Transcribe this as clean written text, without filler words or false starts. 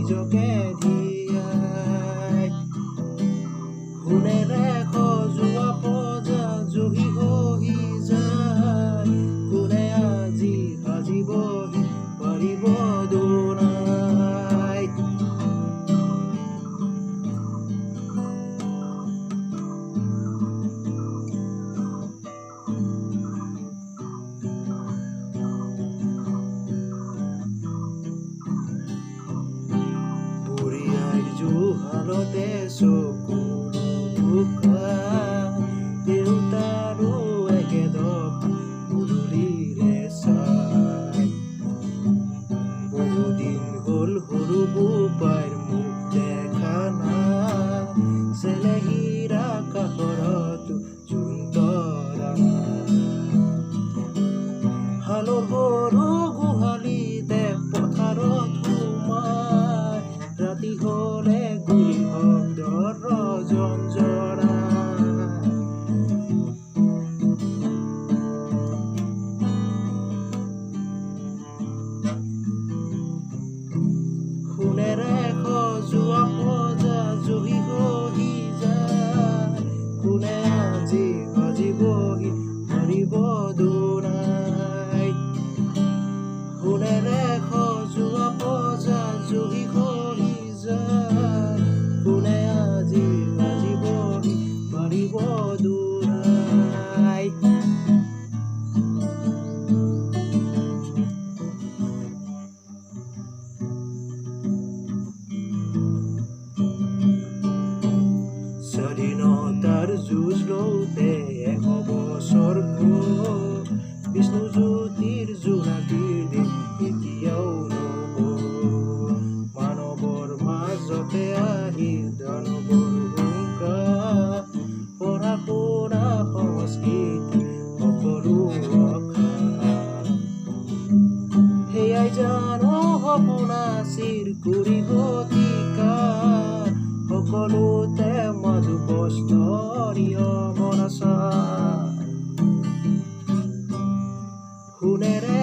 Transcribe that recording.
নিজকে ধিয়াই সোণেৰে সজোৱা পজা জহি হৈ যায় কোনে আজি সাজিবহি পাৰিব দোনাই জুহালতে চকুৰ দেউতাৰো একেদক গধূলিৰে চাই বহুদিন হ'ল সৰু বোপাইৰ মুখ দেখা নাই চেলেহীৰা কাষৰতো জোন তৰা হালৰ সৰু গোহালিতে পথাৰত সোমাই ৰাতি হ'লে গুলি শব্দৰ ৰজনজৰা সোণেৰে সজোৱা পজা জহি হৈ যায় কোনে আজি সাজিবহি পাৰিব দোনাই সোণেৰে সজোৱা পজা জহি হৈ যায় কোনে আজি সাজিবহি পাৰিব দোনাই স্বাধীনতাৰ যুঁজ লওঁতে 100 বছৰ গ'ল বিষ্ণুজ্যোতিৰ জোনাকীৰ দিন এতিয়াও নহ'ল মানৱৰ মাজতে আহিল দানৱৰ হুংকাৰ পঢ়া শুনা সংস্কৃতি সকলো অখাৰ সেয়াই জানো সপোন আছিল কুৰি শতিকাৰ সকলোতে মাজু কষ্ট নিয়মৰ আচাৰ সোণেৰে